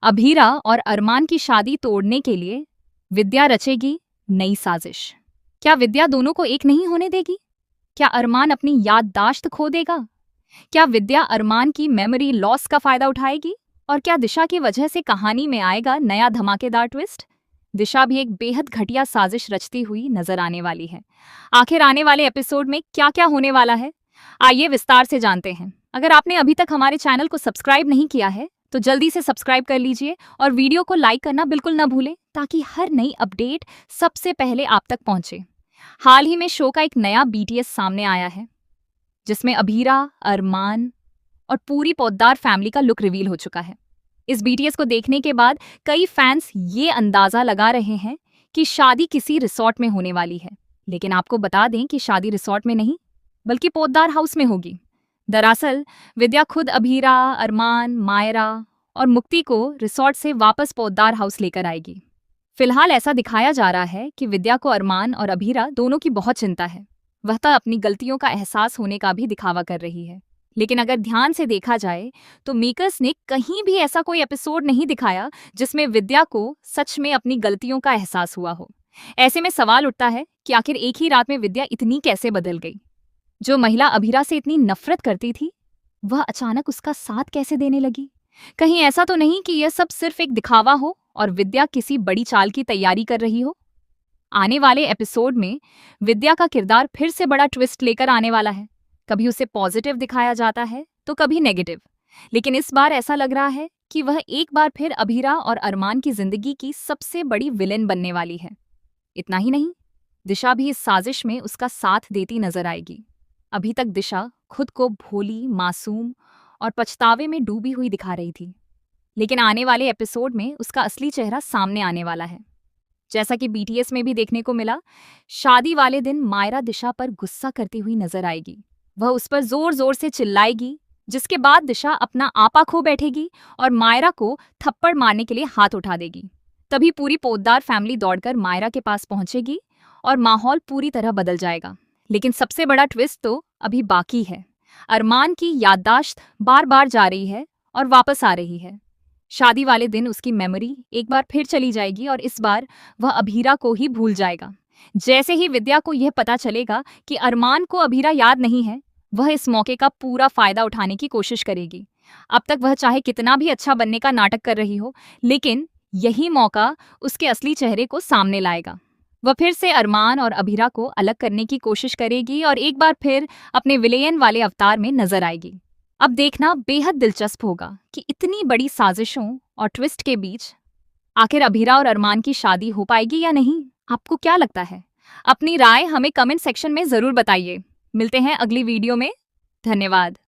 अभीरा और अरमान की शादी तोड़ने के लिए विद्या रचेगी नई साजिश। क्या विद्या दोनों को एक नहीं होने देगी? क्या अरमान अपनी याददाश्त खो देगा? क्या विद्या अरमान की मेमोरी लॉस का फायदा उठाएगी? और क्या दिशा की वजह से कहानी में आएगा नया धमाकेदार ट्विस्ट? दिशा भी एक बेहद घटिया साजिश रचती हुई नजर आने वाली है। आखिर आने वाले एपिसोड में क्या क्या होने वाला है, आइए विस्तार से जानते हैं। अगर आपने अभी तक हमारे चैनल को सब्सक्राइब नहीं किया है तो जल्दी से सब्सक्राइब कर लीजिए और वीडियो को लाइक करना बिल्कुल ना भूलें ताकि हर नई अपडेट सबसे पहले आप तक पहुंचे। हाल ही में शो का एक नया बीटीएस सामने आया है जिसमें अभीरा, अरमान और पूरी पोद्दार फैमिली का लुक रिवील हो चुका है। इस बीटीएस को देखने के बाद कई फैंस ये अंदाजा लगा रहे हैं कि शादी किसी रिसोर्ट में होने वाली है। लेकिन आपको बता दें कि शादी रिसोर्ट में नहीं बल्कि पोद्दार हाउस में होगी। दरअसल विद्या खुद अभीरा, अरमान, मायरा और मुक्ति को रिसोर्ट से वापस पोद्दार हाउस लेकर आएगी। फिलहाल ऐसा दिखाया जा रहा है कि विद्या को अरमान और अभीरा दोनों की बहुत चिंता है। वह तो अपनी गलतियों का एहसास होने का भी दिखावा कर रही है। लेकिन अगर ध्यान से देखा जाए तो मेकर्स ने कहीं भी ऐसा कोई एपिसोड नहीं दिखाया जिसमें विद्या को सच में अपनी गलतियों का एहसास हुआ हो। ऐसे में सवाल उठता है कि आखिर एक ही रात में विद्या इतनी कैसे बदल गई? जो महिला अभीरा से इतनी नफरत करती थी वह अचानक उसका साथ कैसे देने लगी? कहीं ऐसा तो नहीं कि यह सब सिर्फ एक दिखावा हो और विद्या किसी बड़ी चाल की तैयारी कर रही हो? आने वाले एपिसोड में विद्या का किरदार फिर से बड़ा ट्विस्ट लेकर आने वाला है। कभी उसे पॉजिटिव दिखाया जाता है तो कभी नेगेटिव, लेकिन इस बार ऐसा लग रहा है कि वह एक बार फिर अभीरा और अरमान की जिंदगी की सबसे बड़ी विलेन बनने वाली है। इतना ही नहीं, दिशा भी इस साजिश में उसका साथ देती नजर आएगी। अभी तक दिशा खुद को भोली, मासूम और पछतावे में डूबी हुई दिखा रही थी, लेकिन आने वाले एपिसोड में उसका असली चेहरा सामने आने वाला है। जैसा कि बीटीएस में भी देखने को मिला, शादी वाले दिन मायरा दिशा पर गुस्सा करती हुई नजर आएगी। वह उस पर जोर जोर से चिल्लाएगी, जिसके बाद दिशा अपना आपा खो बैठेगी और मायरा को थप्पड़ मारने के लिए हाथ उठा देगी। तभी पूरी पोद्दार फैमिली दौड़कर मायरा के पास पहुंचेगी और माहौल पूरी तरह बदल जाएगा। लेकिन सबसे बड़ा ट्विस्ट तो अभी बाकी है। अरमान की याददाश्त बार बार जा रही है और वापस आ रही है। शादी वाले दिन उसकी मेमोरी एक बार फिर चली जाएगी और इस बार वह अभीरा को ही भूल जाएगा। जैसे ही विद्या को यह पता चलेगा कि अरमान को अभीरा याद नहीं है, वह इस मौके का पूरा फायदा उठाने की कोशिश करेगी। अब तक वह चाहे कितना भी अच्छा बनने का नाटक कर रही हो, लेकिन यही मौका उसके असली चेहरे को सामने लाएगा। वह फिर से अरमान और अभीरा को अलग करने की कोशिश करेगी और एक बार फिर अपने विलेन वाले अवतार में नजर आएगी। अब देखना बेहद दिलचस्प होगा कि इतनी बड़ी साजिशों और ट्विस्ट के बीच आखिर अभीरा और अरमान की शादी हो पाएगी या नहीं। आपको क्या लगता है? अपनी राय हमें कमेंट सेक्शन में जरूर बताइए। मिलते हैं अगली वीडियो में। धन्यवाद।